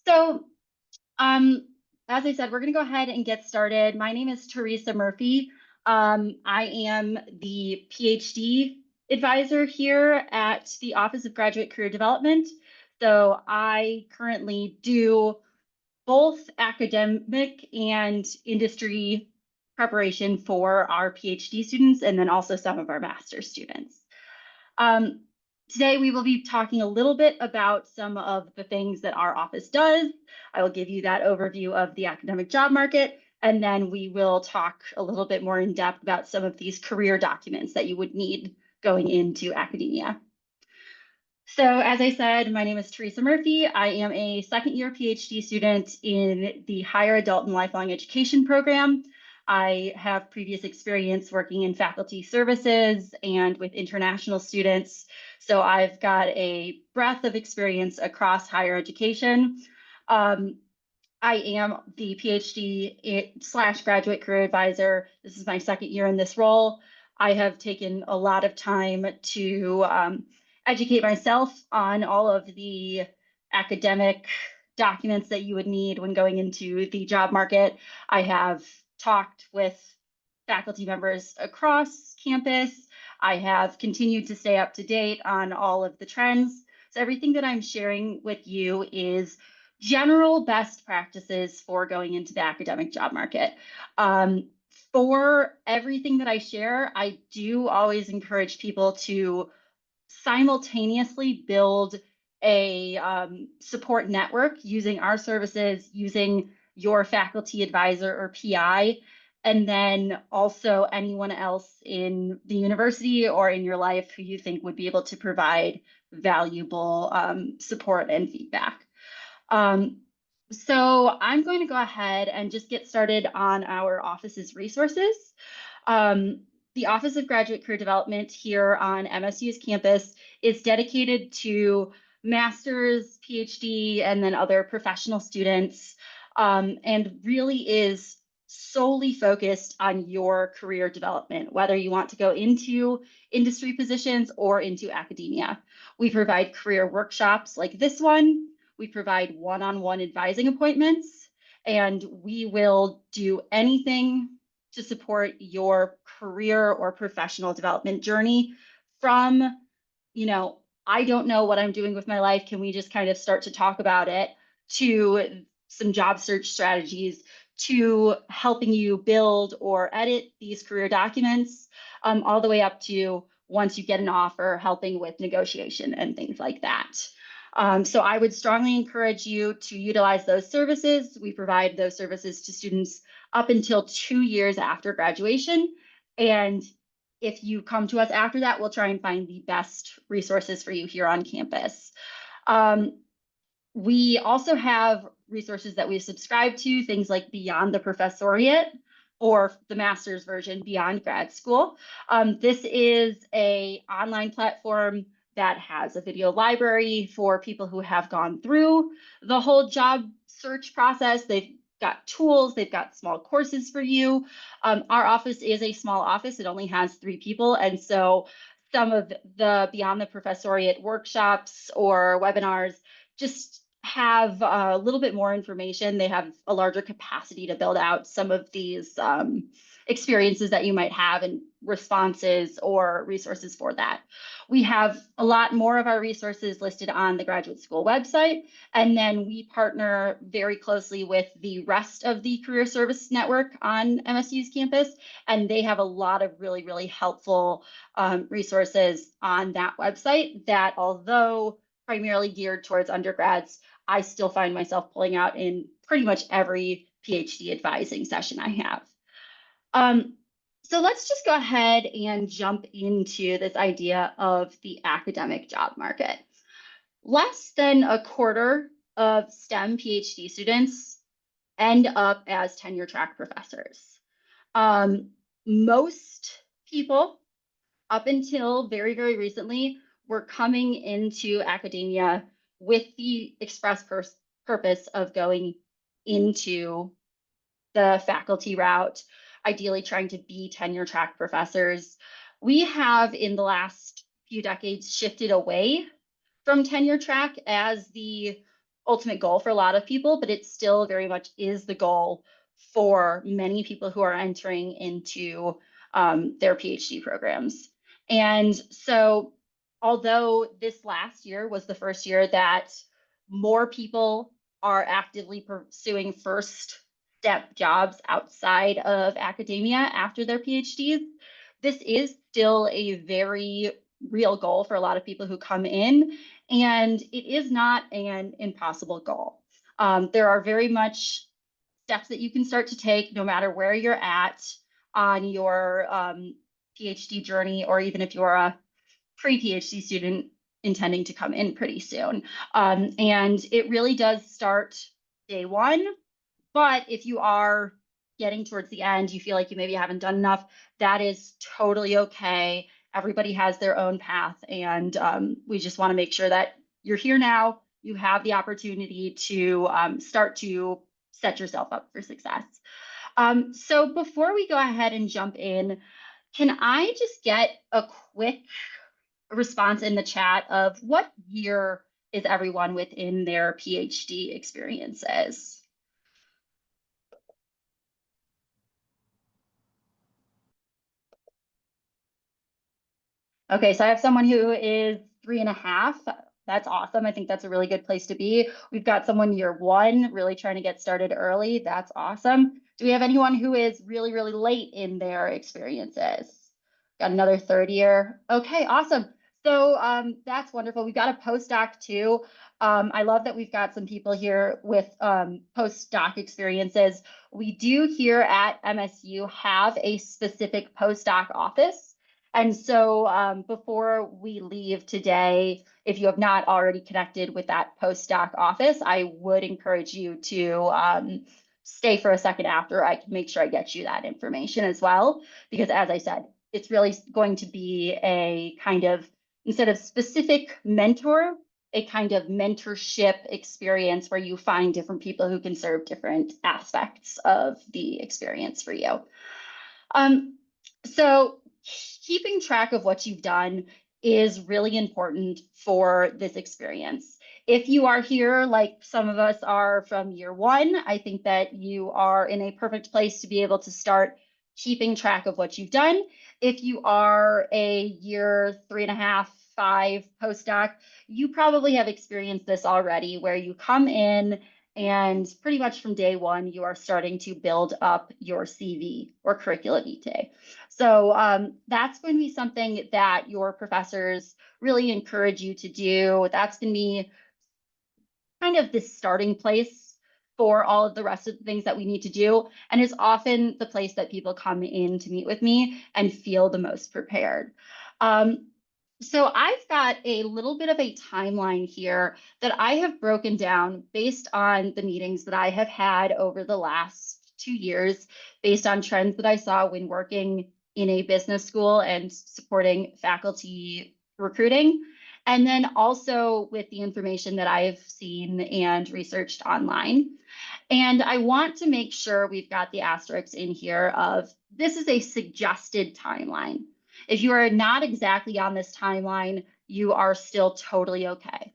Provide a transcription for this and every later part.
So, um, as I said, we're going to go ahead and get started. My name is Teresa Murphy. I am the PhD advisor here at the Office of Graduate Career Development. So I currently do both academic and industry preparation for our PhD students, and then also some of our master's students. Um, Today, we will be talking a little bit about some of the things that our office does. I will give you that overview of the academic job market, and then we will talk a little bit more in depth about some of these career documents that you would need going into academia. So as I said, my name is Teresa Murphy. I am a second year PhD student in the Higher Adult and Lifelong Education program. I have previous experience working in faculty services and with international students. So I've got a breadth of experience across higher education. I am the PhD / graduate career advisor. This is my second year in this role. I have taken a lot of time to educate myself on all of the academic documents that you would need when going into the job market. I have talked with faculty members across campus. I have continued to stay up to date on all of the trends. So everything that I'm sharing with you is general best practices for going into the academic job market. For everything that I share, I do always encourage people to simultaneously build a support network using our services, using your faculty advisor or PI, and then also anyone else in the university or in your life who you think would be able to provide valuable support and feedback. So I'm going to go ahead and just get started on our office's resources. The Office of Graduate Career Development here on MSU's campus is dedicated to master's, PhD, and then other professional students, and really is solely focused on your career development, whether you want to go into industry positions or into academia. We provide career workshops like this one. We provide one-on-one advising appointments, and we will do anything to support your career or professional development journey from, I don't know what I'm doing with my life. Can we just kind of start to talk about it, to some job search strategies, to helping you build or edit these career documents, all the way up to once you get an offer, helping with negotiation and things like that. So I would strongly encourage you to utilize those services. We provide those services to students up until 2 years after graduation. And if you come to us after that, we'll try and find the best resources for you here on campus. We also have resources that we subscribe to, things like Beyond the Professoriate, or the master's version, Beyond Grad School. This is an online platform that has a video library for people who have gone through the whole job search process. They've got tools, they've got small courses for you. Our office is a small office, it only has 3 people. And so some of the Beyond the Professoriate workshops or webinars just have a little bit more information. They have a larger capacity to build out some of these experiences that you might have and responses or resources for that. We have a lot more of our resources listed on the graduate school website. And then we partner very closely with the rest of the career service network on MSU's campus. And they have a lot of really, really helpful resources on that website that, although primarily geared towards undergrads, I still find myself pulling out in pretty much every PhD advising session I have. So let's just go ahead and jump into this idea of the academic job market. Less than a quarter of STEM PhD students end up as tenure track professors. Most people, up until very, very recently, were coming into academia with the express purpose of going into the faculty route, ideally trying to be tenure track professors. We have, in the last few decades, shifted away from tenure track as the ultimate goal for a lot of people, but it still very much is the goal for many people who are entering into their PhD programs. And so, although this last year was the first year that more people are actively pursuing first step jobs outside of academia after their PhDs, this is still a very real goal for a lot of people who come in, and it is not an impossible goal. There are very much steps that you can start to take no matter where you're at on your PhD journey, or even if you're a pre-PhD student intending to come in pretty soon. And it really does start day one. But if you are getting towards the end, you feel like you maybe haven't done enough, that is totally okay. Everybody has their own path. And we just want to make sure that you're here now. You have the opportunity to start to set yourself up for success. So before we go ahead and jump in, can I just get a quick response in the chat of what year is everyone within their PhD experiences? Okay, so I have someone who is 3.5. That's awesome. I think that's a really good place to be. We've got someone year 1, really trying to get started early. That's awesome. Do we have anyone who is really, really late in their experiences? Got another 3rd year. Okay, awesome. So that's wonderful. We've got a postdoc too. I love that we've got some people here with postdoc experiences. We do here at MSU have a specific postdoc office. And so before we leave today, if you have not already connected with that postdoc office, I would encourage you to stay for a second after. I can make sure I get you that information as well, because as I said, it's really going to be a kind of, instead of specific mentor, a kind of mentorship experience where you find different people who can serve different aspects of the experience for you. So keeping track of what you've done is really important for this experience. If you are here, like some of us are from year 1, I think that you are in a perfect place to be able to start keeping track of what you've done. If you are a year 3.5, 5 postdoc, you probably have experienced this already, where you come in and pretty much from day 1, you are starting to build up your CV or curricula vitae. So that's going to be something that your professors really encourage you to do. That's going to be kind of the starting place for all of the rest of the things that we need to do, and is often the place that people come in to meet with me and feel the most prepared. So I've got a little bit of a timeline here that I have broken down based on the meetings that I have had over the last 2 years, based on trends that I saw when working in a business school and supporting faculty recruiting, and then also with the information that I've seen and researched online. And I want to make sure we've got the asterisks in here of this is a suggested timeline. If you are not exactly on this timeline, you are still totally okay.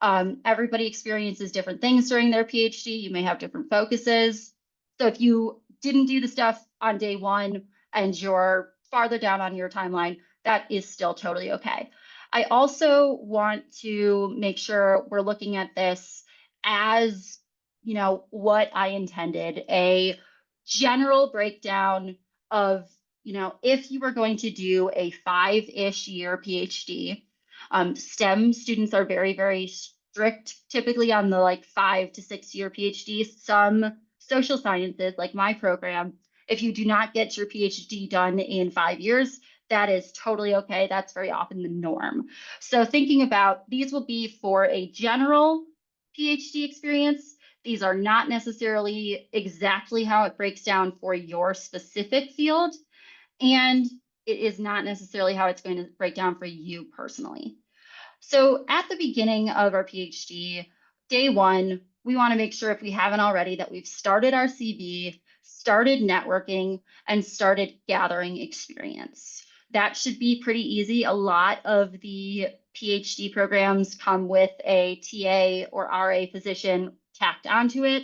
Everybody experiences different things during their PhD. You may have different focuses. So if you didn't do the stuff on day 1 and you're farther down on your timeline, that is still totally okay. I also want to make sure we're looking at this as, you know, what I intended, a general breakdown of, you know, if you were going to do a 5-ish year PhD, STEM students are very, very strict, typically on the like 5 to 6 year PhDs. Some social sciences, like my program, if you do not get your PhD done in 5 years, that is totally okay. That's very often the norm. So thinking about these will be for a general PhD experience. These are not necessarily exactly how it breaks down for your specific field, and it is not necessarily how it's going to break down for you personally. So at the beginning of our PhD, day 1, we want to make sure, if we haven't already, that we've started our CV, started networking, and started gathering experience. That should be pretty easy. A lot of the PhD programs come with a TA or RA position tacked onto it.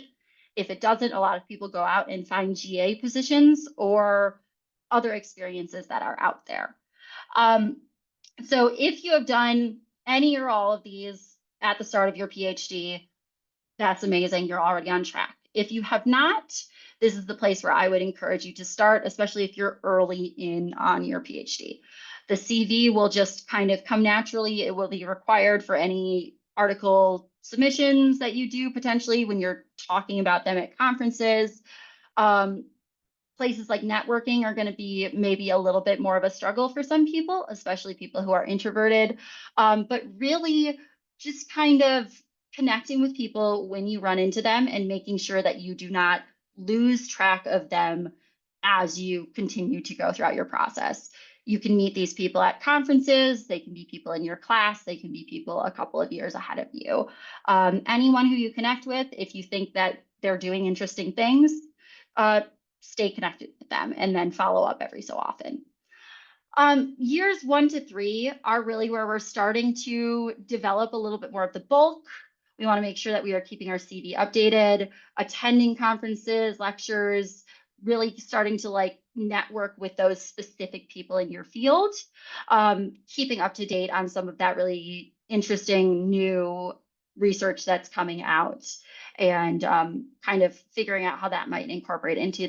If it doesn't, a lot of people go out and find GA positions or other experiences that are out there. So if you have done any or all of these at the start of your PhD, that's amazing. You're already on track. If you have not, this is the place where I would encourage you to start, especially if you're early in on your PhD. The CV will just kind of come naturally. It will be required for any article submissions that you do potentially when you're talking about them at conferences. Places like networking are going to be maybe a little bit more of a struggle for some people, especially people who are introverted. But really just kind of connecting with people when you run into them and making sure that you do not lose track of them as you continue to go throughout your process. You can meet these people at conferences, they can be people in your class, they can be people a couple of years ahead of you. Anyone who you connect with, if you think that they're doing interesting things, stay connected with them and then follow up every so often. Years 1 to 3 are really where we're starting to develop a little bit more of the bulk. We want to make sure that we are keeping our CV updated, attending conferences, lectures, really starting to like network with those specific people in your field, keeping up to date on some of that really interesting new research that's coming out, and kind of figuring out how that might incorporate into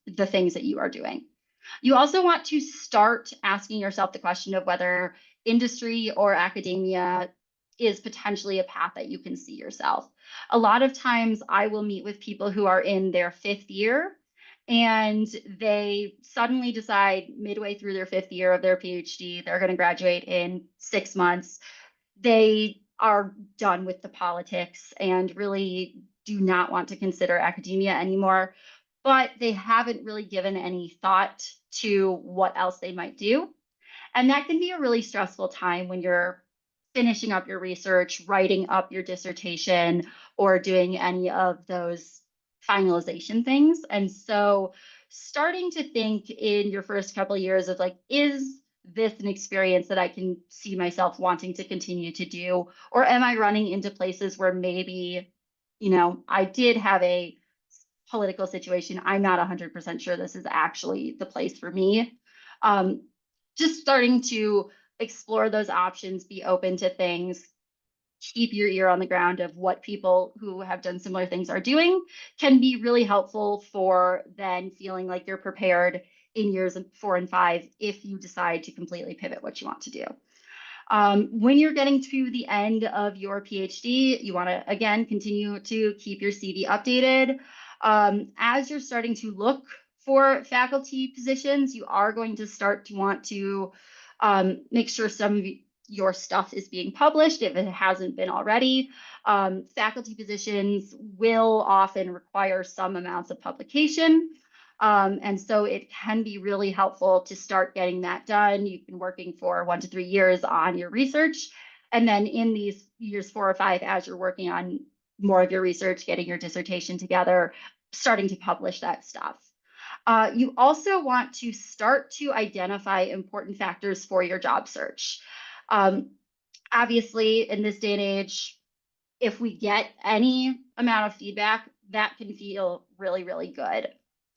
the things that you are doing. You also want to start asking yourself the question of whether industry or academia is potentially a path that you can see yourself. A lot of times I will meet with people who are in their 5th year and they suddenly decide midway through their 5th year of their PhD, they're going to graduate in 6 months. They are done with the politics and really do not want to consider academia anymore, but they haven't really given any thought to what else they might do. And that can be a really stressful time when you're finishing up your research, writing up your dissertation, or doing any of those finalization things. And so starting to think in your first couple of years of like, is this an experience that I can see myself wanting to continue to do? Or am I running into places where maybe, I did have a political situation, I'm not 100% sure this is actually the place for me. Just starting to explore those options, be open to things, keep your ear on the ground of what people who have done similar things are doing can be really helpful for then feeling like you're prepared in years 4 and 5 if you decide to completely pivot what you want to do. When you're getting to the end of your PhD, you want to, again, continue to keep your CV updated. As you're starting to look for faculty positions, you are going to start to want to make sure some of your stuff is being published if it hasn't been already. Faculty positions will often require some amounts of publication. And so it can be really helpful to start getting that done. You've been working for 1 to 3 years on your research. And then in these years 4 or 5, as you're working on more of your research, getting your dissertation together, starting to publish that stuff. You also want to start to identify important factors for your job search. Obviously, in this day and age, if we get any amount of feedback, that can feel really, really good.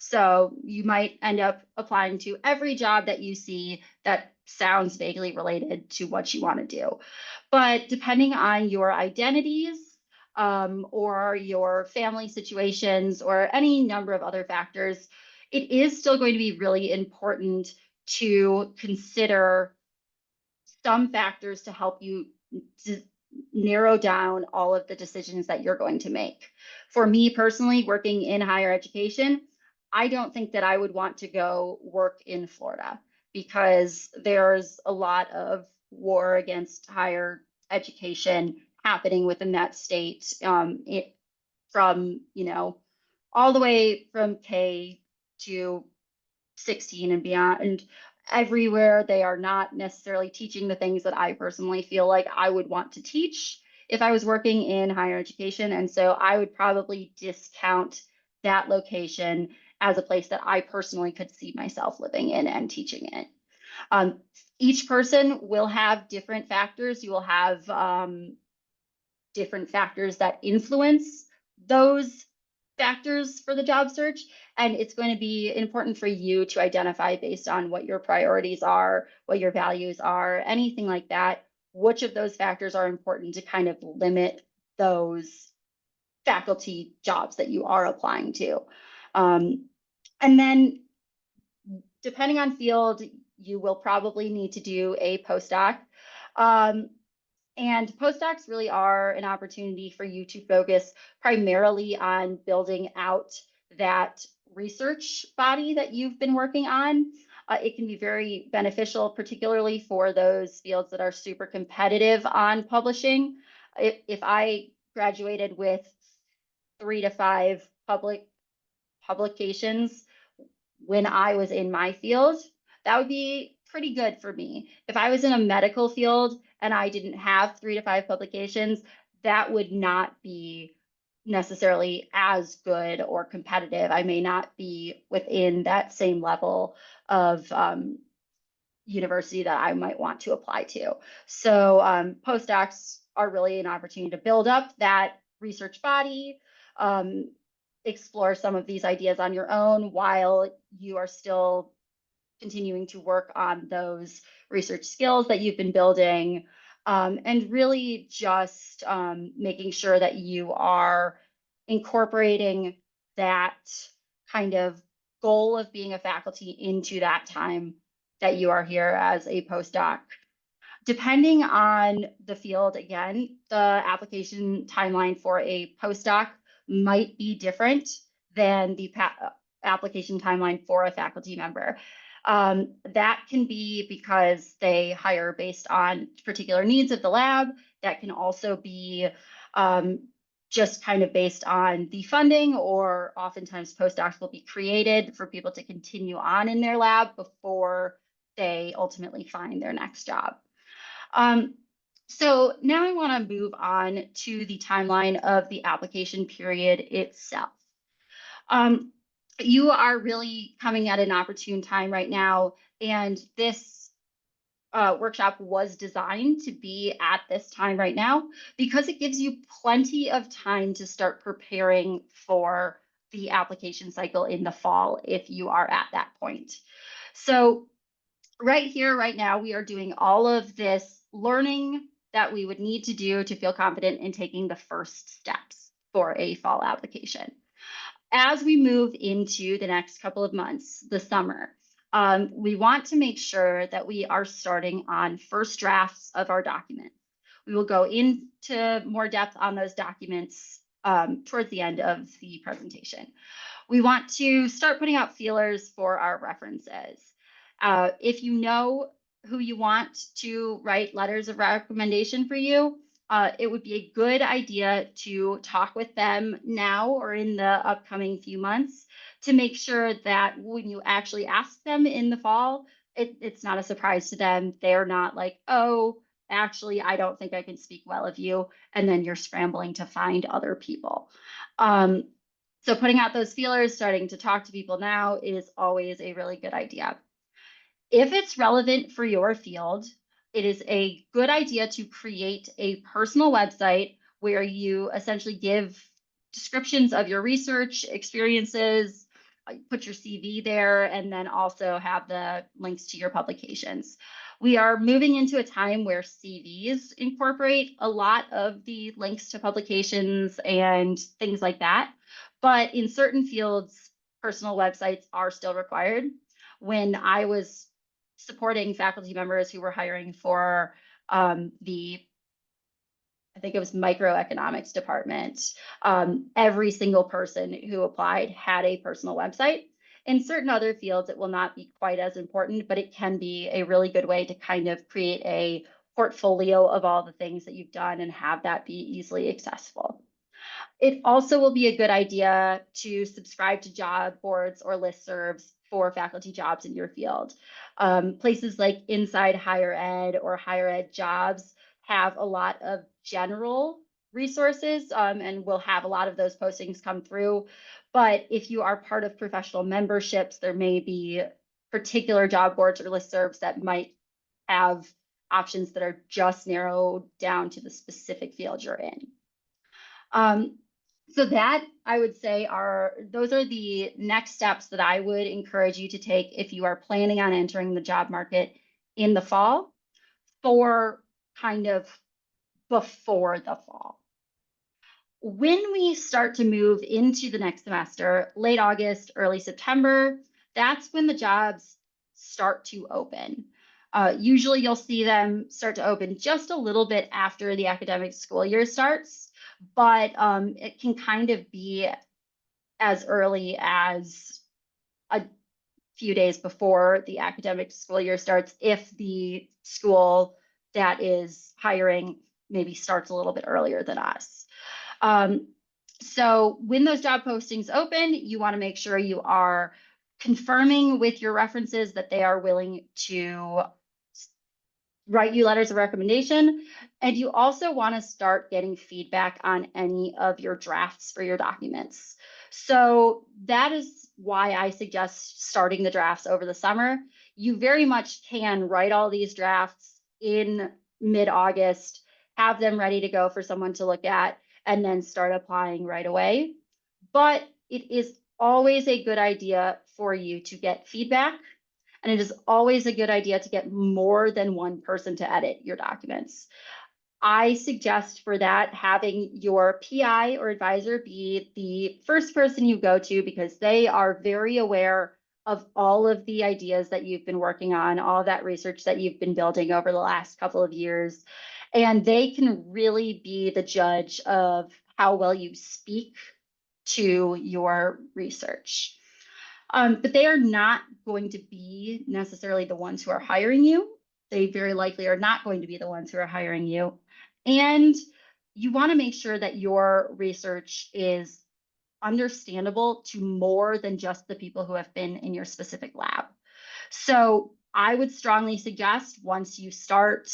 So you might end up applying to every job that you see that sounds vaguely related to what you want to do. But depending on your identities, or your family situations, or any number of other factors, it is still going to be really important to consider some factors to help you narrow down all of the decisions that you're going to make. For me personally, working in higher education, I don't think that I would want to go work in Florida because there's a lot of war against higher education happening within that state, from, all the way from K to 16 and beyond. And everywhere they are not necessarily teaching the things that I personally feel like I would want to teach if I was working in higher education. And so I would probably discount that location as a place that I personally could see myself living in and teaching in. Um, each person will have different factors. You will have different factors that influence those factors for the job search. And it's going to be important for you to identify based on what your priorities are, what your values are, anything like that, which of those factors are important to kind of limit those faculty jobs that you are applying to. And then depending on field, you will probably need to do a postdoc. Um, and postdocs really are an opportunity for you to focus primarily on building out that research body that you've been working on. It can be very beneficial, particularly for those fields that are super competitive on publishing. If I graduated with 3 to 5 publications when I was in my field, that would be pretty good for me. If I was in a medical field and I didn't have 3 to 5 publications, that would not be necessarily as good or competitive. I may not be within that same level of university that I might want to apply to. So postdocs are really an opportunity to build up that research body, um, explore some of these ideas on your own while you are still continuing to work on those research skills that you've been building, and really just making sure that you are incorporating that kind of goal of being a faculty into that time that you are here as a postdoc. Depending on the field, again, the application timeline for a postdoc might be different than the application timeline for a faculty member. That can be because they hire based on particular needs of the lab. That can also be just kind of based on the funding, or oftentimes postdocs will be created for people to continue on in their lab before they ultimately find their next job. So now I want to move on to the timeline of the application period itself. Um, you are really coming at an opportune time right now, and this workshop was designed to be at this time right now because it gives you plenty of time to start preparing for the application cycle in the fall if you are at that point. So right here, right now, we are doing all of this learning that we would need to do to feel confident in taking the first steps for a fall application. As we move into the next couple of months, the summer, we want to make sure that we are starting on first drafts of our documents. We will go into more depth on those documents towards the end of the presentation. We want to start putting out feelers for our references. If you know who you want to write letters of recommendation for you, it would be a good idea to talk with them now or in the upcoming few months to make sure that when you actually ask them in the fall, it's not a surprise to them. They're not like, oh, actually, I don't think I can speak well of you. And then you're scrambling to find other people. So putting out those feelers, starting to talk to people now is always a really good idea. If it's relevant for your field, it is a good idea to create a personal website where you essentially give descriptions of your research experiences, put your CV there, and then also have the links to your publications. We are moving into a time where CVs incorporate a lot of the links to publications and things like that. But in certain fields, personal websites are still required. When I was supporting faculty members who were hiring for I think it was microeconomics department. Every single person who applied had a personal website. In certain other fields, it will not be quite as important, but it can be a really good way to kind of create a portfolio of all the things that you've done and have that be easily accessible. It also will be a good idea to subscribe to job boards or listservs for faculty jobs in your field. Places like Inside Higher Ed or Higher Ed Jobs have a lot of general resources and will have a lot of those postings come through. But if you are part of professional memberships, there may be particular job boards or listservs that might have options that are just narrowed down to the specific field you're in. So that I would say those are the next steps that I would encourage you to take if you are planning on entering the job market in the fall, for kind of before the fall. When we start to move into the next semester, late August, early September, that's when the jobs start to open. Usually you'll see them start to open just a little bit after the academic school year starts, but it can kind of be as early as a few days before the academic school year starts if the school that is hiring maybe starts a little bit earlier than us. So when those job postings open, you want to make sure you are confirming with your references that they are willing to write you letters of recommendation. And you also want to start getting feedback on any of your drafts for your documents. So that is why I suggest starting the drafts over the summer. You very much can write all these drafts in mid-August, have them ready to go for someone to look at, and then start applying right away. But it is always a good idea for you to get feedback, and it is always a good idea to get more than one person to edit your documents. I suggest for that having your PI or advisor be the first person you go to, because they are very aware of all of the ideas that you've been working on, all of that research that you've been building over the last couple of years. And they can really be the judge of how well you speak to your research. But they are not going to be necessarily the ones who are hiring you. They very likely are not going to be the ones who are hiring you. And you want to make sure that your research is understandable to more than just the people who have been in your specific lab. So I would strongly suggest, once you start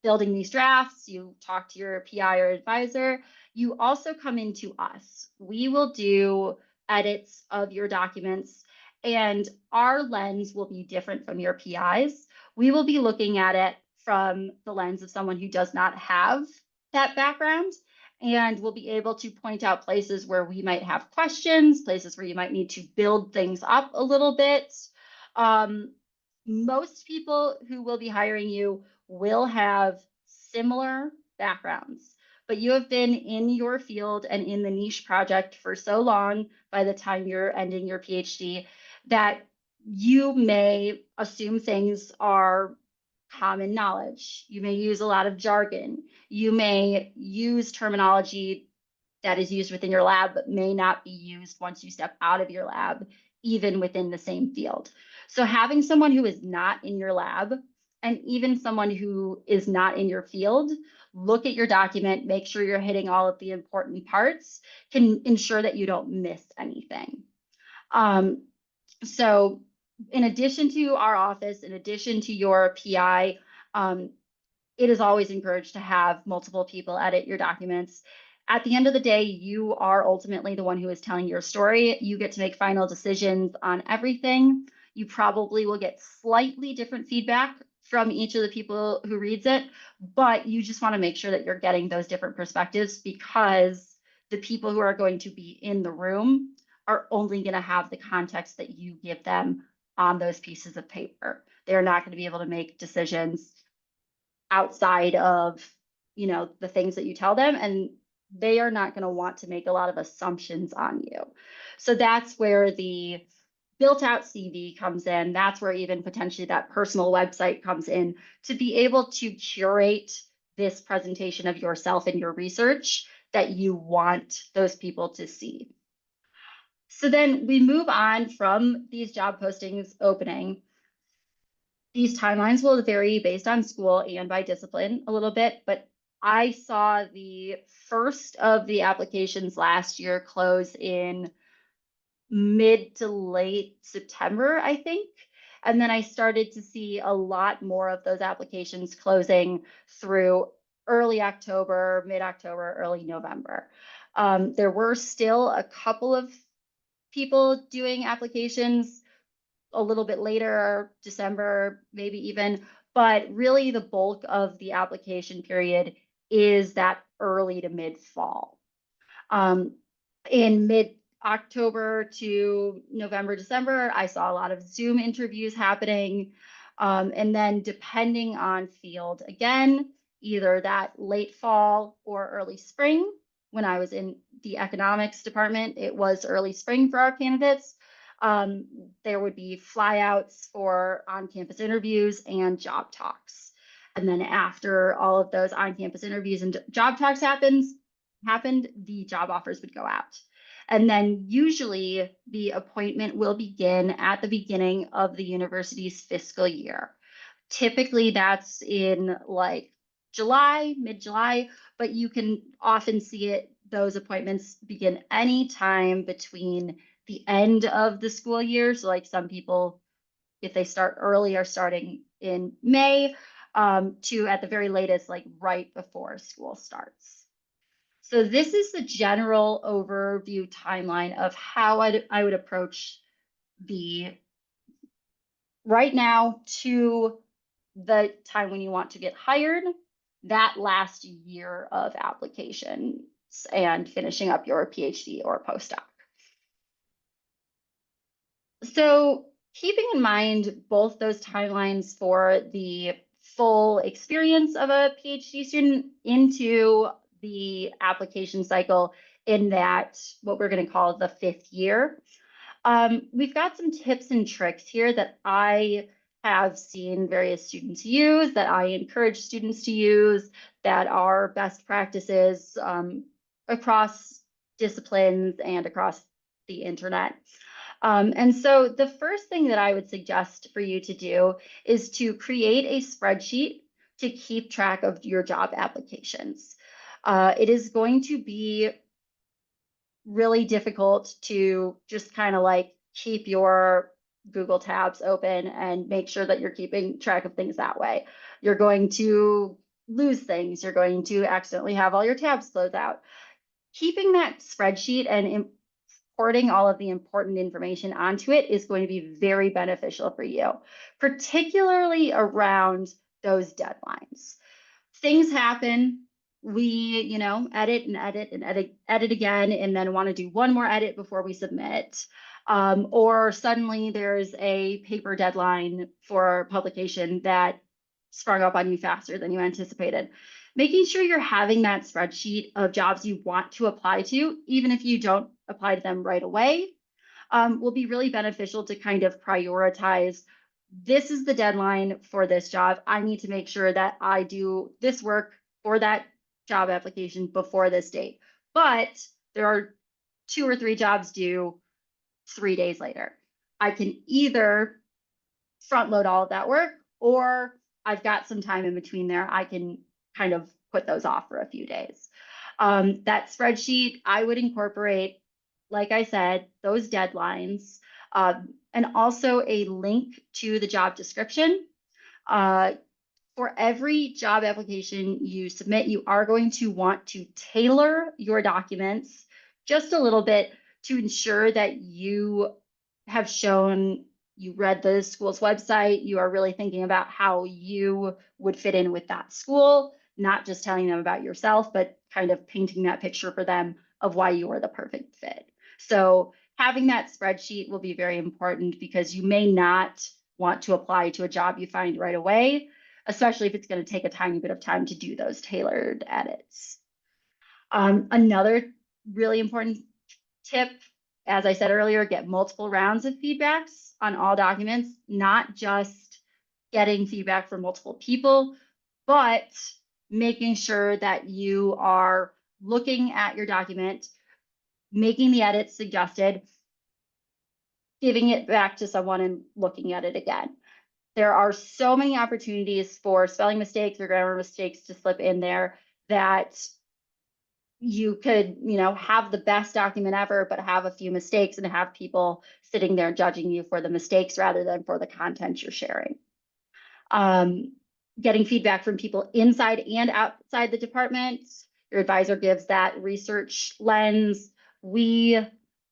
building these drafts, you talk to your PI or advisor, you also come into us. We will do edits of your documents, and our lens will be different from your PI's. We will be looking at it from the lens of someone who does not have that background, and we'll be able to point out places where we might have questions, places where you might need to build things up a little bit. Most people who will be hiring you will have similar backgrounds, but you have been in your field and in the niche project for so long by the time you're ending your PhD that you may assume things are common knowledge. You may use a lot of jargon. You may use terminology that is used within your lab, but may not be used once you step out of your lab, even within the same field. So having someone who is not in your lab, and even someone who is not in your field, look at your document, make sure you're hitting all of the important parts, can ensure that you don't miss anything. So in addition to our office, in addition to your PI, it is always encouraged to have multiple people edit your documents. At the end of the day, you are ultimately the one who is telling your story. You get to make final decisions on everything. You probably will get slightly different feedback from each of the people who reads it, but you just want to make sure that you're getting those different perspectives, because the people who are going to be in the room are only going to have the context that you give them on those pieces of paper. They're not going to be able to make decisions outside of, the things that you tell them, and they are not going to want to make a lot of assumptions on you. So that's where the built out CV comes in. That's where even potentially that personal website comes in, to be able to curate this presentation of yourself and your research that you want those people to see. So then we move on from these job postings opening. These timelines will vary based on school and by discipline a little bit, but I saw the first of the applications last year close in mid to late September, I think. And then I started to see a lot more of those applications closing through early October, mid-October, early November. There were still a couple of people doing applications a little bit later, December, maybe even, but really the bulk of the application period is that early to mid fall. In mid October to November, December, I saw a lot of Zoom interviews happening. And then depending on field, again, either that late fall or early spring. When I was in the economics department, it was early spring for our candidates. There would be flyouts for on-campus interviews and job talks. And then after all of those on-campus interviews and job talks happened, the job offers would go out. And then usually the appointment will begin at the beginning of the university's fiscal year. Typically that's in like July, mid-July, but you can often see those appointments begin anytime between the end of the school year. So like some people, if they start early, are starting in May, to at the very latest, like right before school starts. So this is the general overview timeline of how I would approach the right now to the time when you want to get hired, that last year of applications and finishing up your PhD or postdoc. So keeping in mind both those timelines for the full experience of a PhD student into the application cycle in that what we're going to call the 5th year. We've got some tips and tricks here that I have seen various students use, that I encourage students to use, that are best practices across disciplines and across the internet. And so the first thing that I would suggest for you to do is to create a spreadsheet to keep track of your job applications. It is going to be really difficult to just kind of like keep your Google tabs open and make sure that you're keeping track of things that way. You're going to lose things. You're going to accidentally have all your tabs closed out. Keeping that spreadsheet and importing all of the important information onto it is going to be very beneficial for you, particularly around those deadlines. Things happen. We, edit and edit and edit again, and then want to do one more edit before we submit. Or suddenly there's a paper deadline for publication that sprung up on you faster than you anticipated. Making sure you're having that spreadsheet of jobs you want to apply to, even if you don't apply to them right away, will be really beneficial to kind of prioritize. This is the deadline for this job. I need to make sure that I do this work for that job application before this date. But there are 2 or 3 jobs due 3 days later. I can either front load all of that work, or I've got some time in between there. I can kind of put those off for a few days. That spreadsheet, I would incorporate, like I said, those deadlines, and also a link to the job description. For every job application you submit, you are going to want to tailor your documents just a little bit to ensure that you have shown you read the school's website, you are really thinking about how you would fit in with that school, not just telling them about yourself, but kind of painting that picture for them of why you are the perfect fit. So having that spreadsheet will be very important because you may not want to apply to a job you find right away, especially if it's going to take a tiny bit of time to do those tailored edits. Another really important tip, as I said earlier, get multiple rounds of feedbacks on all documents, not just getting feedback from multiple people, but making sure that you are looking at your document, making the edits suggested, giving it back to someone and looking at it again. There are so many opportunities for spelling mistakes or grammar mistakes to slip in there that you could, have the best document ever, but have a few mistakes and have people sitting there judging you for the mistakes rather than for the content you're sharing. Getting feedback from people inside and outside the department. Your advisor gives that research lens. We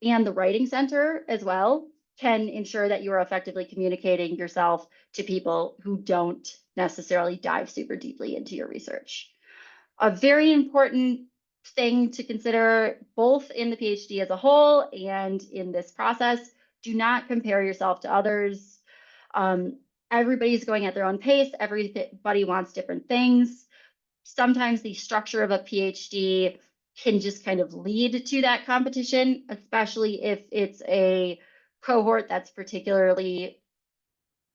and the Writing Center as well can ensure that you are effectively communicating yourself to people who don't necessarily dive super deeply into your research. A very important thing to consider, both in the PhD as a whole and in this process, do not compare yourself to others. Everybody's going at their own pace. Everybody wants different things. Sometimes the structure of a PhD can just kind of lead to that competition, especially if it's a cohort that's particularly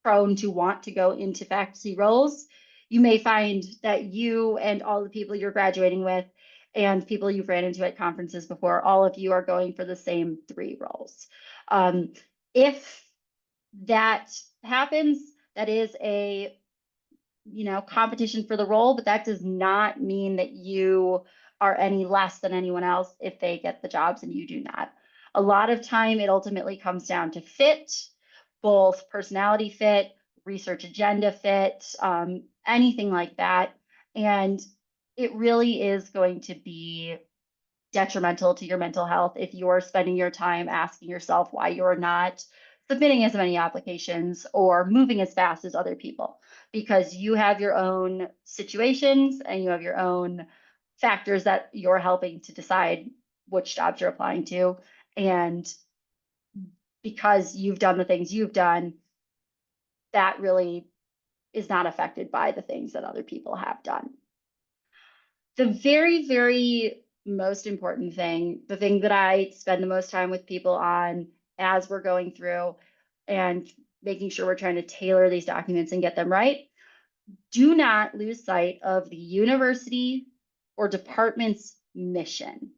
prone to want to go into faculty roles. You may find that you and all the people you're graduating with and people you've ran into at conferences before, all of you are going for the same 3 roles. If that happens, that is a competition for the role, but that does not mean that you are any less than anyone else if they get the jobs and you do not. A lot of time, it ultimately comes down to fit, both personality fit, research agenda fit, anything like that. And it really is going to be detrimental to your mental health if you're spending your time asking yourself why you're not submitting as many applications or moving as fast as other people, because you have your own situations and you have your own factors that you're helping to decide which jobs you're applying to. And because you've done the things you've done, that really is not affected by the things that other people have done. The very, very most important thing, the thing that I spend the most time with people on as we're going through and making sure we're trying to tailor these documents and get them right, do not lose sight of the university or department's mission.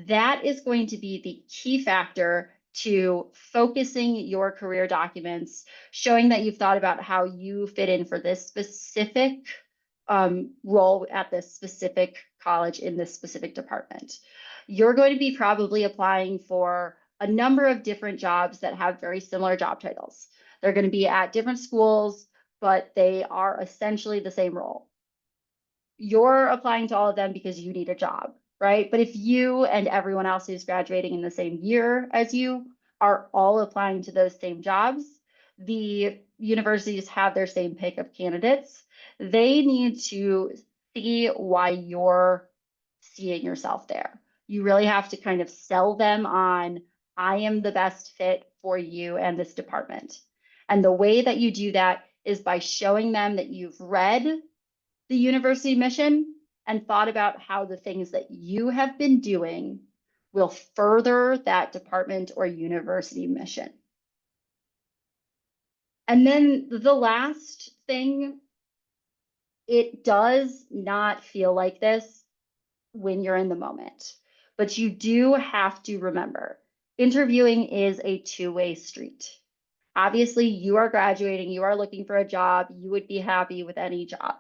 That is going to be the key factor to focusing your career documents, showing that you've thought about how you fit in for this specific role at this specific college in this specific department. You're going to be probably applying for a number of different jobs that have very similar job titles. They're going to be at different schools, but they are essentially the same role. You're applying to all of them because you need a job, right? But if you and everyone else who's graduating in the same year as you are all applying to those same jobs, the universities have their same pick of candidates. They need to see why you're seeing yourself there. You really have to kind of sell them on, I am the best fit for you and this department. And the way that you do that is by showing them that you've read the university mission and thought about how the things that you have been doing will further that department or university mission. And then the last thing, it does not feel like this when you're in the moment, but you do have to remember, interviewing is a two-way street. Obviously, you are graduating, you are looking for a job, you would be happy with any job.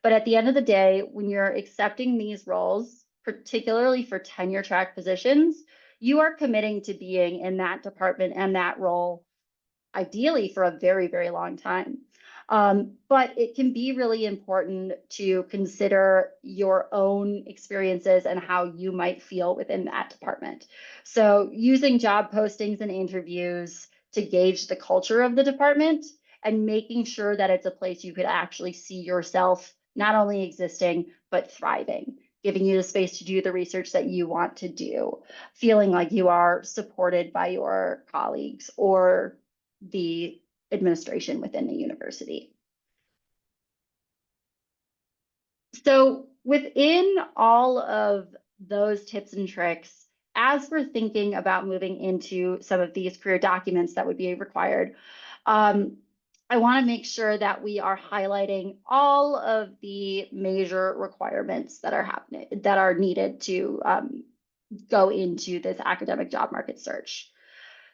But at the end of the day, when you're accepting these roles, particularly for tenure track positions, you are committing to being in that department and that role, ideally for a very, very long time. But it can be really important to consider your own experiences and how you might feel within that department. So using job postings and interviews to gauge the culture of the department and making sure that it's a place you could actually see yourself not only existing, but thriving, giving you the space to do the research that you want to do, feeling like you are supported by your colleagues or the administration within the university. So within all of those tips and tricks, as we're thinking about moving into some of these career documents that would be required, I want to make sure that we are highlighting all of the major requirements that are needed to go into this academic job market search.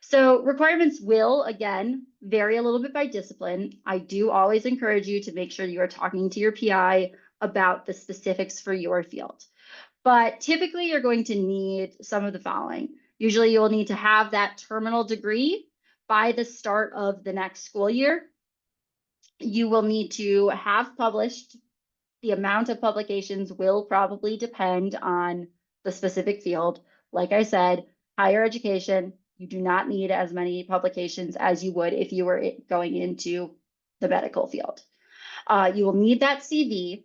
So requirements will, again, vary a little bit by discipline. I do always encourage you to make sure you are talking to your PI about the specifics for your field. But typically you're going to need some of the following. Usually you'll need to have that terminal degree by the start of the next school year. You will need to have published. The amount of publications will probably depend on the specific field. Like I said, higher education, You do not need as many publications as you would if you were going into the medical field. You will need that CV.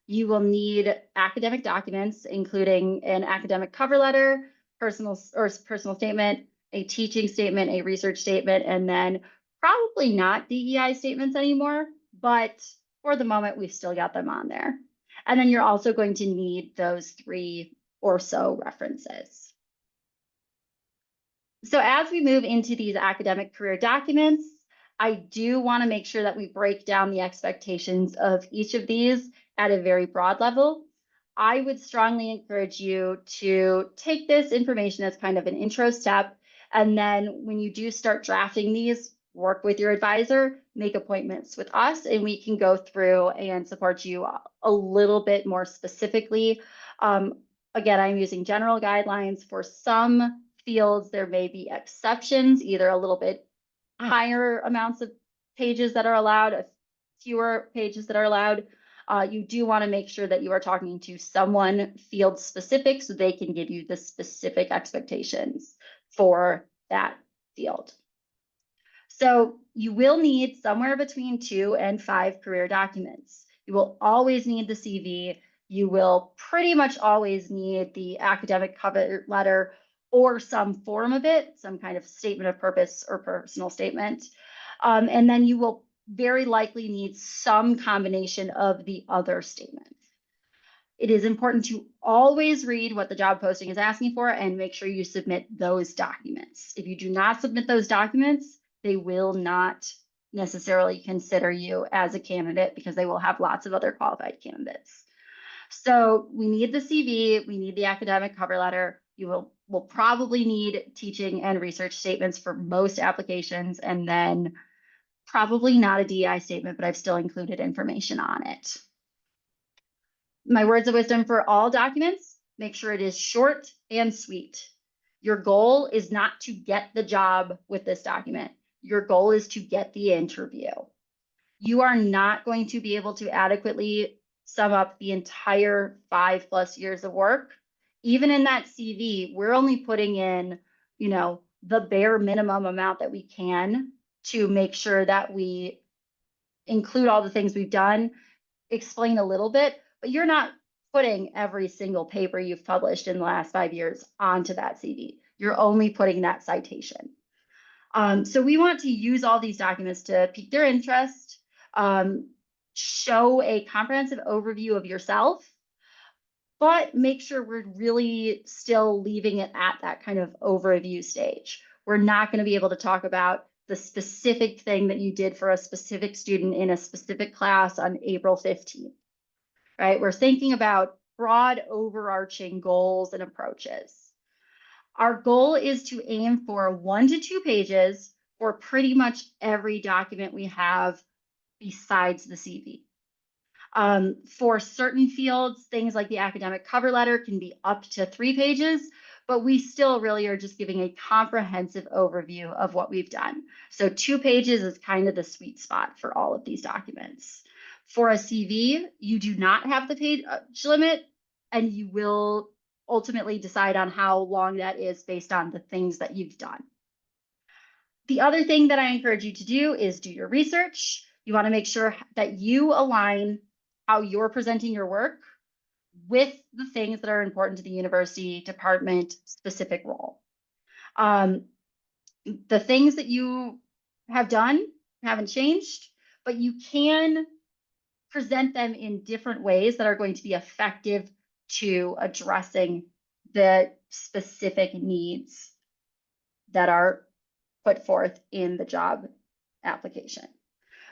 You will need academic documents, including an academic cover letter, personal statement, a teaching statement, a research statement, and then probably not DEI statements anymore, but for the moment, we've still got them on there. And then you're also going to need those 3 or so references. So as we move into these academic career documents, I do want to make sure that we break down the expectations of each of these at a very broad level. I would strongly encourage you to take this information as kind of an intro step. And then when you do start drafting these, work with your advisor, make appointments with us, and we can go through and support you a little bit more specifically. Again, I'm using general guidelines. For some fields, there may be exceptions, either a little bit higher amounts of pages that are allowed, fewer pages that are allowed. You do want to make sure that you are talking to someone field specific so they can give you the specific expectations for that field. So you will need somewhere between 2 and 5 career documents. You will always need the CV. You will pretty much always need the academic cover letter or some form of it, some kind of statement of purpose or personal statement. And then you will very likely need some combination of the other statements. It is important to always read what the job posting is asking for and make sure you submit those documents. If you do not submit those documents, they will not necessarily consider you as a candidate because they will have lots of other qualified candidates. So we need the CV, we need the academic cover letter. You will probably need teaching and research statements for most applications, and then probably not a DEI statement, but I've still included information on it. My words of wisdom for all documents, make sure it is short and sweet. Your goal is not to get the job with this document. Your goal is to get the interview. You are not going to be able to adequately sum up the entire 5+ years of work. Even in that CV, we're only putting in, the bare minimum amount that we can to make sure that we include all the things we've done, explain a little bit, but you're not putting every single paper you've published in the last 5 years onto that CV. You're only putting that citation. So we want to use all these documents to pique their interest, show a comprehensive overview of yourself, but make sure we're really still leaving it at that kind of overview stage. We're not going to be able to talk about the specific thing that you did for a specific student in a specific class on April 15th, right? We're thinking about broad overarching goals and approaches. Our goal is to aim for 1 to 2 pages for pretty much every document we have besides the CV. For certain fields, things like the academic cover letter can be up to 3 pages, but we still really are just giving a comprehensive overview of what we've done. So 2 pages is kind of the sweet spot for all of these documents. For a CV, you do not have the page limit, and you will ultimately decide on how long that is based on the things that you've done. The other thing that I encourage you to do is do your research. You want to make sure that you align how you're presenting your work with the things that are important to the university department specific role. The things that you have done haven't changed, but you can present them in different ways that are going to be effective to addressing the specific needs that are put forth in the job application.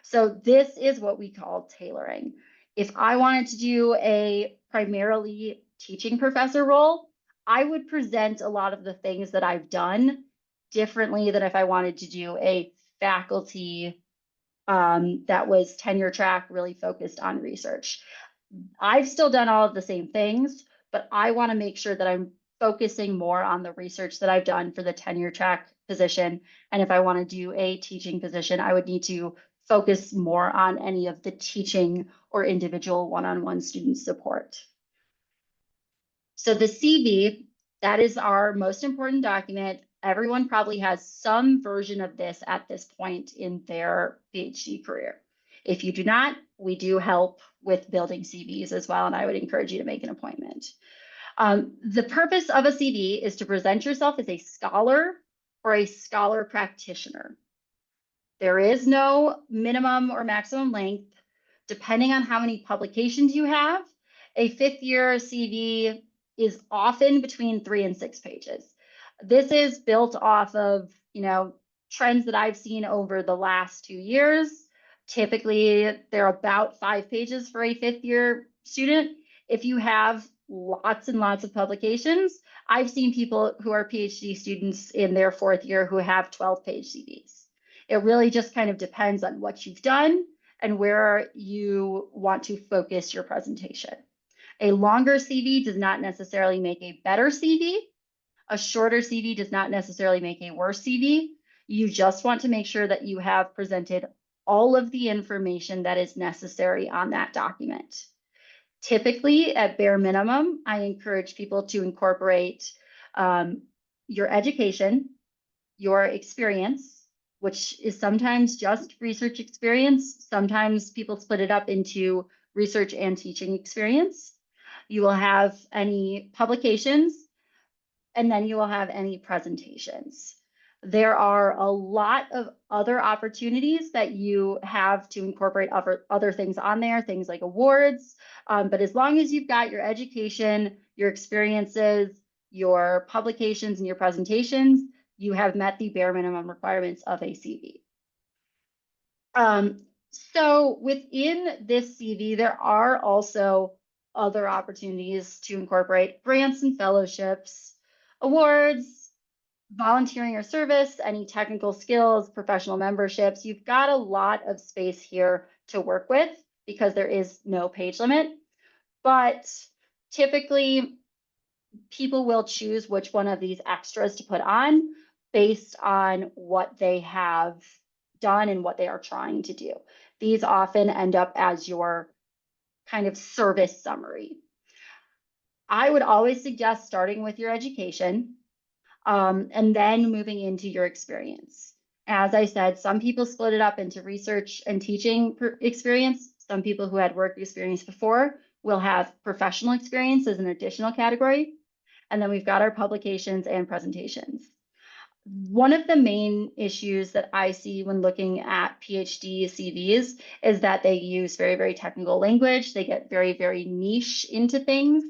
So this is what we call tailoring. If I wanted to do a primarily teaching professor role, I would present a lot of the things that I've done differently than if I wanted to do a faculty that was tenure track, really focused on research. I've still done all of the same things, but I want to make sure that I'm focusing more on the research that I've done for the tenure track position. And if I want to do a teaching position, I would need to focus more on any of the teaching or individual one-on-one student support. So the CV, that is our most important document. everyone probably has some version of this at this point in their PhD career. If you do not, we do help with building CVs as well, and I would encourage you to make an appointment. The purpose of a CV is to present yourself as a scholar or a scholar practitioner. There is no minimum or maximum length. Depending on how many publications you have, a fifth year CV is often between 3 and 6 pages. This is built off of, trends that I've seen over the last 2 years. Typically, they're about 5 pages for a fifth year student. If you have lots and lots of publications, I've seen people who are PhD students in their 4th year who have 12-page CVs. It really just kind of depends on what you've done and where you want to focus your presentation. A longer CV does not necessarily make a better CV. A shorter CV does not necessarily make a worse CV. You just want to make sure that you have presented all of the information that is necessary on that document. Typically, at bare minimum, I encourage people to incorporate your education, your experience, which is sometimes just research experience. Sometimes people split it up into research and teaching experience. You will have any publications, and then you will have any presentations. There are a lot of other opportunities that you have to incorporate other things on there, things like awards. But as long as you've got your education, your experiences, your publications, and your presentations, you have met the bare minimum requirements of a CV. So within this CV, there are also other opportunities to incorporate grants and fellowships, awards, volunteering or service, any technical skills, professional memberships. You've got a lot of space here to work with because there is no page limit. But typically, people will choose which one of these extras to put on based on what they have done and what they are trying to do. These often end up as your kind of service summary. I would always suggest starting with your education and then moving into your experience. As I said, some people split it up into research and teaching experience. Some people who had work experience before will have professional experience as an additional category. And then we've got our publications and presentations. One of the main issues that I see when looking at PhD CVs is that they use very, very technical language. They get very, very niche into things.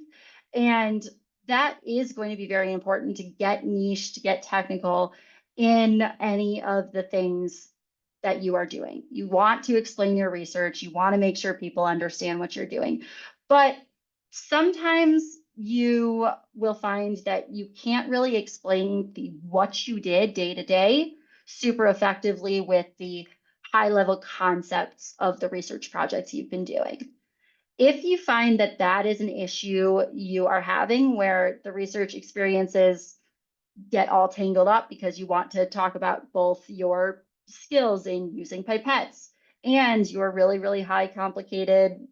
And that is going to be very important to get niche, to get technical in any of the things that you are doing. You want to explain your research. You want to make sure people understand what you're doing. But sometimes you will find that you can't really explain what you did day to day super effectively with the high level concepts of the research projects you've been doing. If you find that that is an issue you are having where the research experiences get all tangled up because you want to talk about both your skills in using pipettes and your really, really high complicated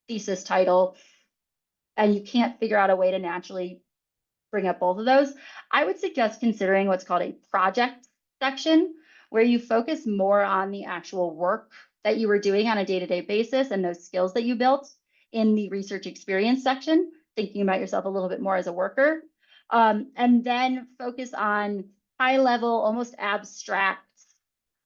thesis title, and you can't figure out a way to naturally bring up both of those, I would suggest considering what's called a project section, where you focus more on the actual work that you were doing on a day-to-day basis and those skills that you built in the research experience section, thinking about yourself a little bit more as a worker, and then focus on high-level, almost abstracts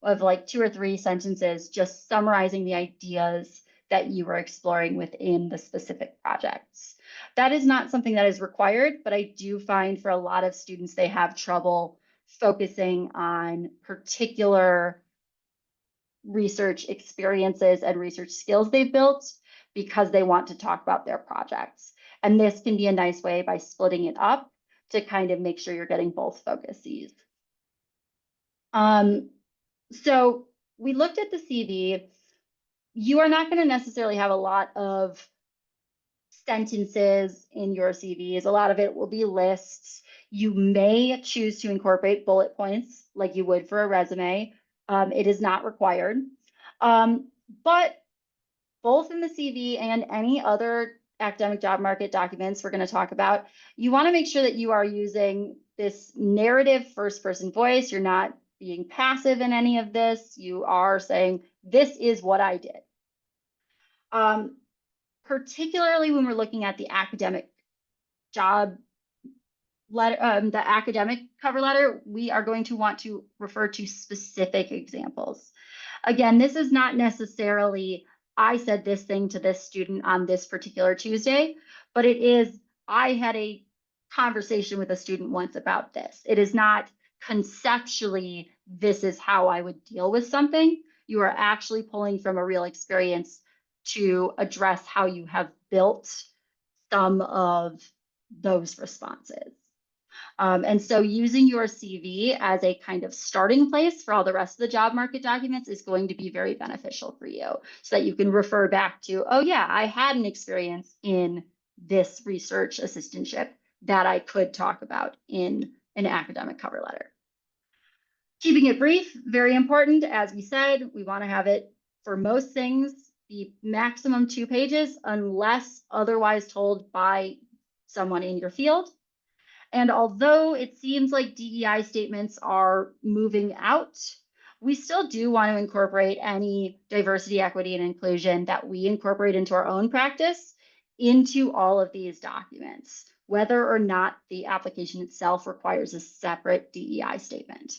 of like 2 or 3 sentences, just summarizing the ideas that you were exploring within the specific projects. That is not something that is required, but I do find for a lot of students, they have trouble focusing on particular research experiences and research skills they've built because they want to talk about their projects. And this can be a nice way by splitting it up to kind of make sure you're getting both focuses. So we looked at the CV. You are not going to necessarily have a lot of sentences in your CVs. A lot of it will be lists. You may choose to incorporate bullet points like you would for a resume. It is not required. But both in the CV and any other academic job market documents we're going to talk about, you want to make sure that you are using this narrative first person voice. You're not being passive in any of this. You are saying, this is what I did. Particularly when we're looking at the academic job letter, the academic cover letter, we are going to want to refer to specific examples. Again, this is not necessarily, I said this thing to this student on this particular Tuesday, but it is, I had a conversation with a student once about this. It is not conceptually, this is how I would deal with something. You are actually pulling from a real experience to address how you have built some of those responses. And so using your CV as a kind of starting place for all the rest of the job market documents is going to be very beneficial for you so that you can refer back to, oh yeah, I had an experience in this research assistantship that I could talk about in an academic cover letter. Keeping it brief, very important. As we said, we want to have it for most things be maximum 2 pages unless otherwise told by someone in your field. And although it seems like DEI statements are moving out, we still do want to incorporate any diversity, equity, and inclusion that we incorporate into our own practice into all of these documents, whether or not the application itself requires a separate DEI statement.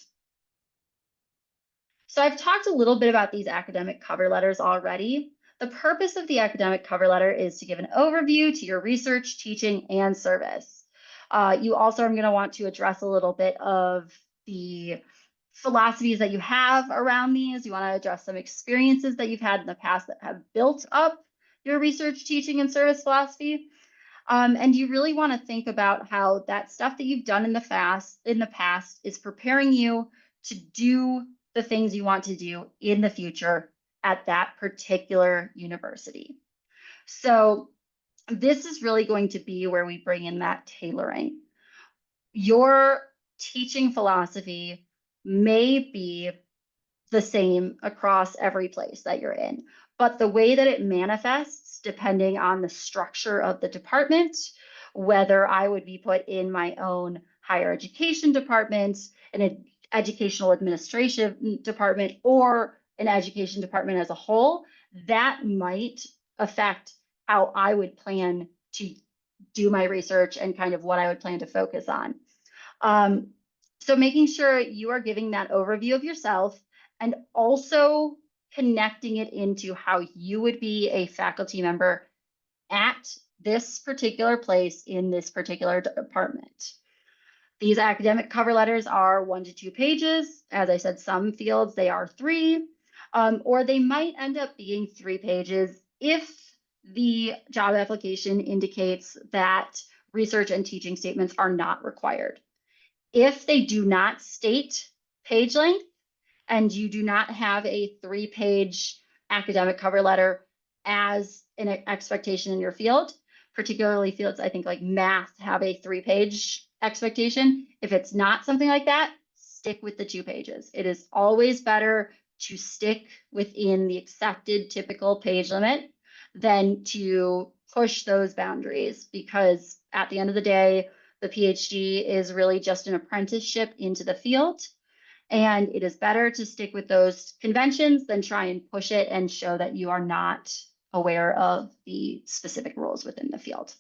So I've talked a little bit about these academic cover letters already. The purpose of the academic cover letter is to give an overview to your research, teaching, and service. You also are going to want to address a little bit of the philosophies that you have around these. You want to address some experiences that you've had in the past that have built up your research, teaching, and service philosophy. And you really want to think about how that stuff that you've done in the past is preparing you to do the things you want to do in the future at that particular university. So this is really going to be where we bring in that tailoring. Your teaching philosophy may be the same across every place that you're in, but the way that it manifests, depending on the structure of the department, whether I would be put in my own higher education department, an educational administration department, or an education department as a whole, that might affect how I would plan to do my research and kind of what I would plan to focus on. So making sure you are giving that overview of yourself and also connecting it into how you would be a faculty member at this particular place in this particular department. These academic cover letters are 1 to 2 pages. As I said, some fields, they are 3, or they might end up being 3 pages if the job application indicates that research and teaching statements are not required. If they do not state page length and you do not have a 3-page academic cover letter as an expectation in your field, particularly fields I think like math have a 3-page expectation. If it's not something like that, stick with the 2 pages. It is always better to stick within the accepted typical page limit than to push those boundaries, because at the end of the day, the PhD is really just an apprenticeship into the field. And it is better to stick with those conventions than try and push it and show that you are not aware of the specific rules within the field.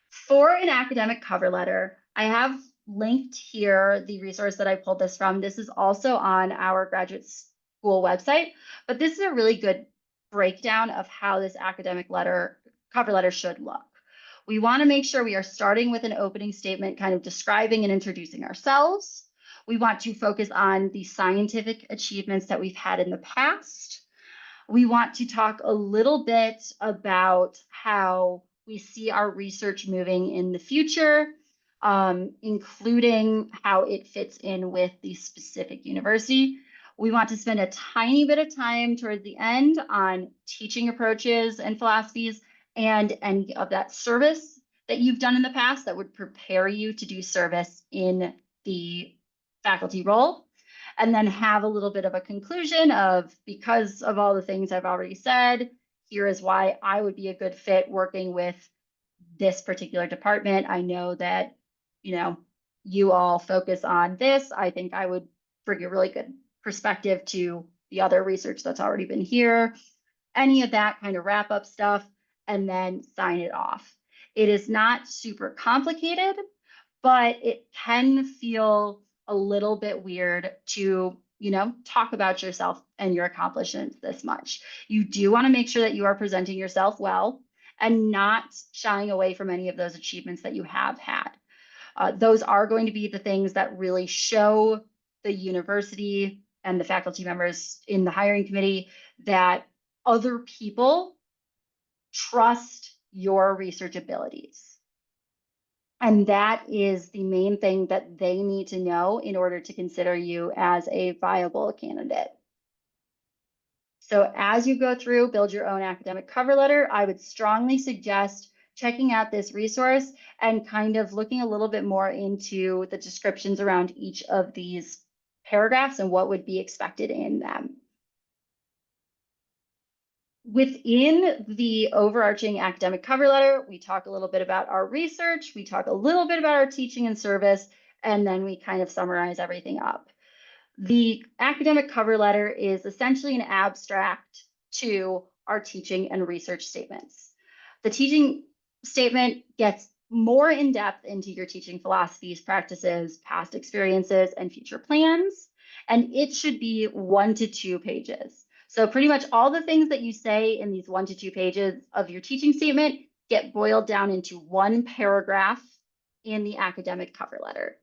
For an academic cover letter, I have linked here the resource that I pulled this from. This is also on our graduate school website, but this is a really good breakdown of how this academic cover letter should look. We want to make sure we are starting with an opening statement, kind of describing and introducing ourselves. We want to focus on the scientific achievements that we've had in the past. We want to talk a little bit about how we see our research moving in the future, including how it fits in with the specific university. We want to spend a tiny bit of time towards the end on teaching approaches and philosophies and any of that service that you've done in the past that would prepare you to do service in the faculty role. And then have a little bit of a conclusion of, because of all the things I've already said, here is why I would be a good fit working with this particular department. I know that you all focus on this, I think I would bring a really good perspective to the other research that's already been here, any of that kind of wrap up stuff, and then sign it off. It is not super complicated, but it can feel a little bit weird to, talk about yourself and your accomplishments this much. You do want to make sure that you are presenting yourself well and not shying away from any of those achievements that you have had. Those are going to be the things that really show the university and the faculty members in the hiring committee that other people trust your research abilities. And that is the main thing that they need to know in order to consider you as a viable candidate. So as you go through, build your own academic cover letter, I would strongly suggest checking out this resource and kind of looking a little bit more into the descriptions around each of these paragraphs and what would be expected in them. Within the overarching academic cover letter, we talk a little bit about our research, we talk a little bit about our teaching and service, and then we kind of summarize everything up. The academic cover letter is essentially an abstract to our teaching and research statements. The teaching statement gets more in depth into your teaching philosophies, practices, past experiences, and future plans, and it should be 1 to 2 pages. So pretty much all the things that you say in these 1 to 2 pages of your teaching statement get boiled down into one paragraph in the academic cover letter.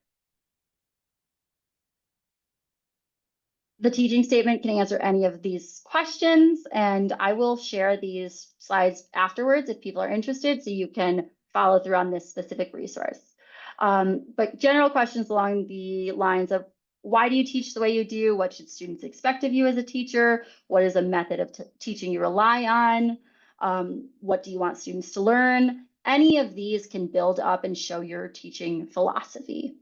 The teaching statement can answer any of these questions, and I will share these slides afterwards if people are interested, so you can follow through on this specific resource. But general questions along the lines of, why do you teach the way you do? What should students expect of you as a teacher? What is a method of teaching you rely on? What do you want students to learn? Any of these can build up and show your teaching philosophy.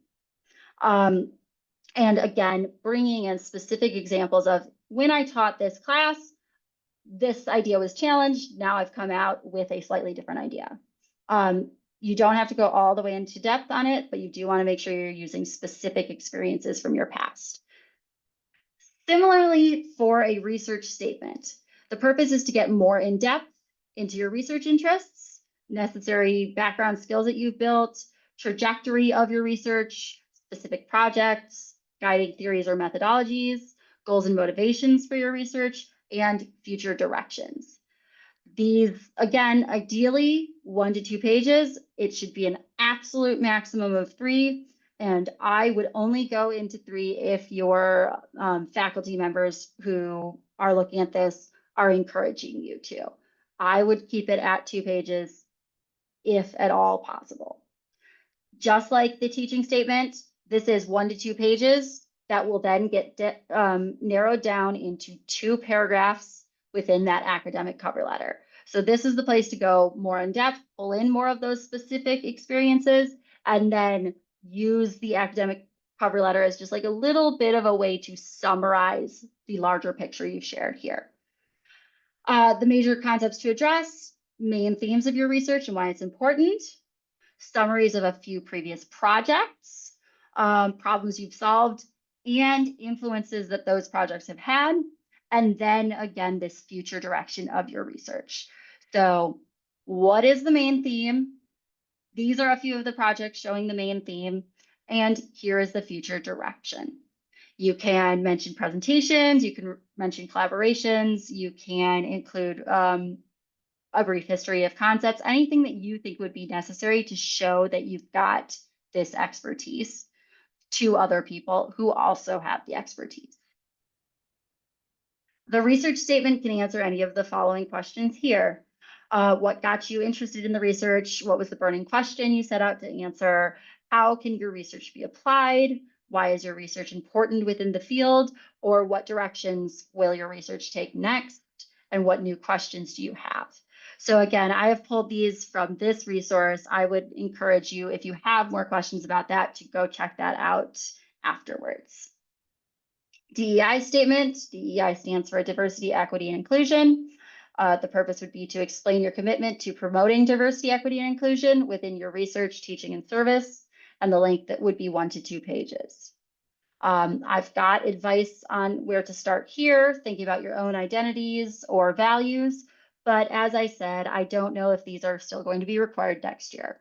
And again, bringing in specific examples of, when I taught this class, this idea was challenged. Now I've come out with a slightly different idea. You don't have to go all the way into depth on it, but you do want to make sure you're using specific experiences from your past. Similarly, for a research statement, the purpose is to get more in depth into your research interests, necessary background skills that you've built, trajectory of your research, specific projects, guiding theories or methodologies, goals and motivations for your research, and future directions. These, again, ideally 1 to 2 pages. It should be an absolute maximum of 3. And I would only go into 3 if your faculty members who are looking at this are encouraging you to. I would keep it at 2 pages if at all possible. Just like the teaching statement, this is 1 to 2 pages that will then get narrowed down into 2 paragraphs within that academic cover letter. So this is the place to go more in depth, pull in more of those specific experiences, and then use the academic cover letter as just like a little bit of a way to summarize the larger picture you've shared here. The major concepts to address, main themes of your research and why it's important, summaries of a few previous projects, problems you've solved, and influences that those projects have had, and then again, this future direction of your research. So what is the main theme? These are a few of the projects showing the main theme, and here is the future direction. You can mention presentations, you can mention collaborations, you can include a brief history of concepts, anything that you think would be necessary to show that you've got this expertise to other people who also have the expertise. The research statement can answer any of the following questions here. What got you interested in the research? What was the burning question you set out to answer? How can your research be applied? Why is your research important within the field? Or what directions will your research take next? And what new questions do you have? So again, I have pulled these from this resource. I would encourage you, if you have more questions about that, to go check that out afterwards. DEI statement. DEI stands for diversity, equity, and inclusion. The purpose would be to explain your commitment to promoting diversity, equity, and inclusion within your research, teaching, and service. and the length that would be 1 to 2 pages. I've got advice on where to start here, thinking about your own identities or values. But as I said, I don't know if these are still going to be required next year.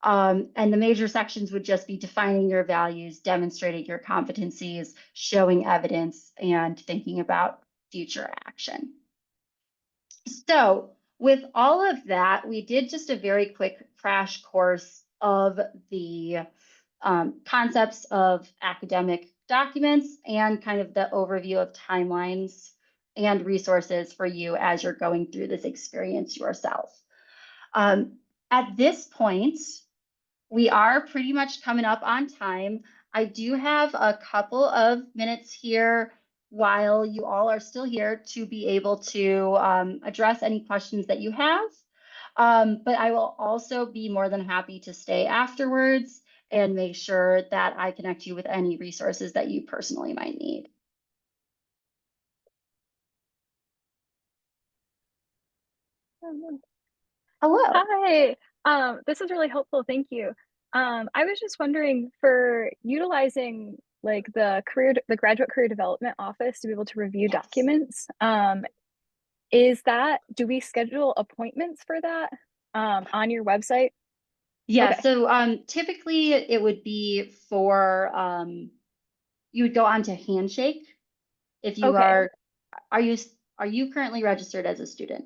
And the major sections would just be defining your values, demonstrating your competencies, showing evidence, and thinking about future action. So with all of that, we did just a very quick crash course of the concepts of academic documents and kind of the overview of timelines and resources for you as you're going through this experience yourself. At this point, we are pretty much coming up on time. I do have a couple of minutes here while you all are still here to be able to address any questions that you have. But I will also be more than happy to stay afterwards and make sure that I connect you with any resources that you personally might need. Hello. Hi, this is really helpful. Thank you. I was just wondering for utilizing like the graduate career development office to be able to review Yes. documents. Do we schedule appointments for that on your website? Yeah, Okay. so typically it would be for you would go on to Handshake if you Okay. are you are you currently registered as a student?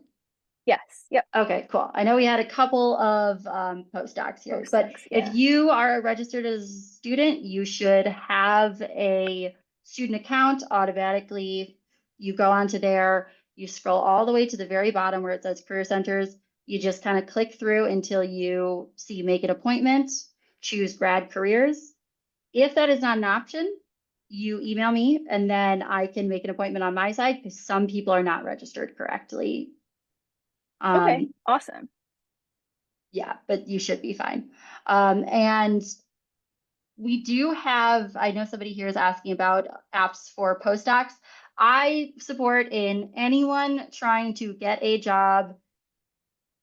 Yes. Yep. Okay, cool. I know we had a couple of postdocs here, but Postdocs. if Yeah. you are registered as a student, you should have a student account automatically. You go onto there, you scroll all the way to the very bottom where it says career centers. You just kind of click through until you see make an appointment, choose grad careers. If that is not an option, you email me and then I can make an appointment on my side because some people are not registered correctly. Okay. Um, Awesome. yeah, but you should be fine. And we do have, I know somebody here is asking about apps for postdocs. I support in anyone trying to get a job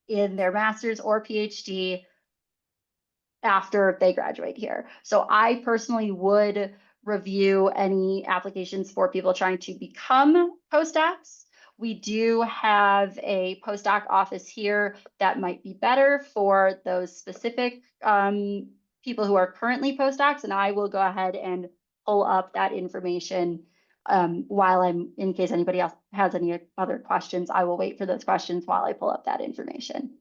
in their master's or PhD after they graduate here. So I personally would review any applications for people trying to become postdocs. We do have a postdoc office here that might be better for those specific people who are currently postdocs, and I will go ahead and pull up that information while in case anybody else has any other questions, I will wait for those questions while I pull up that information.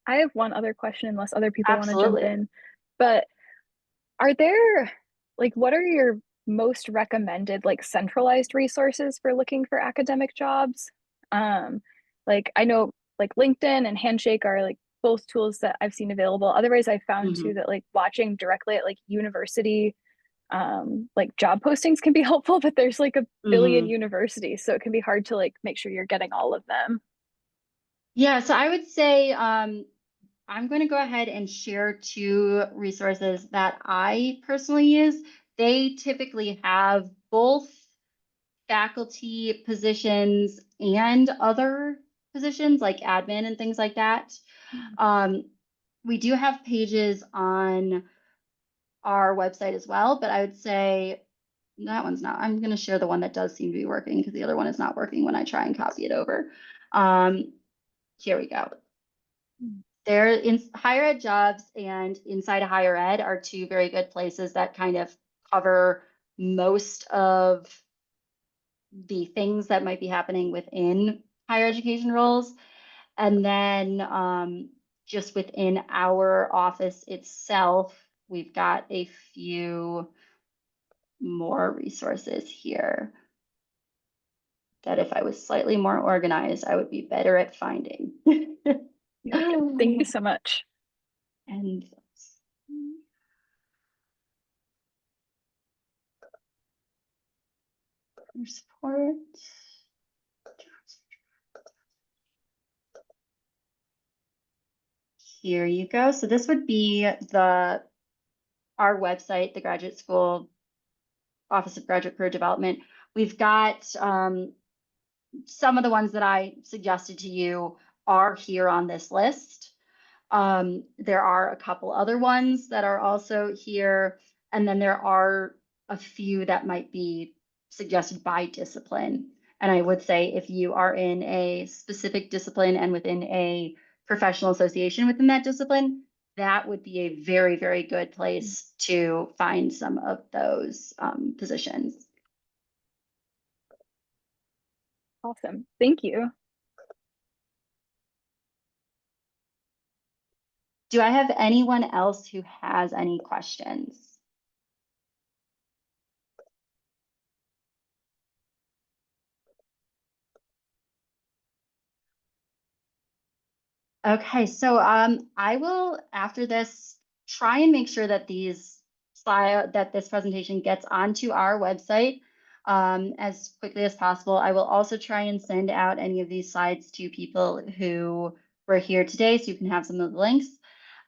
I have one other question, unless other people want to jump Absolutely. in. But are there what are your most recommended centralized resources for looking for academic jobs? I know LinkedIn and Handshake are both tools that I've seen available. Otherwise, I found too Mhm. that watching directly at university job postings can be helpful, but there's a billion Mhm. universities, so it can be hard to make sure you're getting all of them. Yeah, so I would say I'm going to go ahead and share two resources that I personally use. They typically have both faculty positions and other positions like admin and things like that. Um, we do have pages on our website as well, but I would say that one's not. I'm going to share the one that does seem to be working because the other one is not working when I try and copy it over. Here we go. There in higher ed jobs and inside of higher ed are two very good places that kind of cover most of the things that might be happening within higher education roles. And then just within our office itself, we've got a few more resources here that if I was slightly more organized, I would be better at finding. Okay. Thank you so much. And your support. Here you go. So this would be our website, the Graduate School Office of Graduate Career Development. We've got some of the ones that I suggested to you are here on this list. There are a couple other ones that are also here, and then there are a few that might be suggested by discipline. And I would say if you are in a specific discipline and within a professional association within that discipline, that would be a very, very good place to find some of those positions. Awesome. Thank you. Do I have anyone else who has any questions? Okay, so I will after this try and make sure that this presentation gets onto our website as quickly as possible. I will also try and send out any of these slides to people who were here today, so you can have some of the links.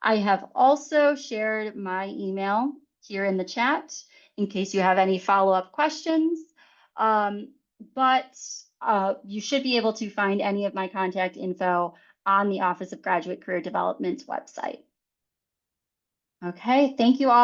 I have also shared my email here in the chat in case you have any follow-up questions. But you should be able to find any of my contact info on the Office of Graduate Career Development's website. Okay, thank you all.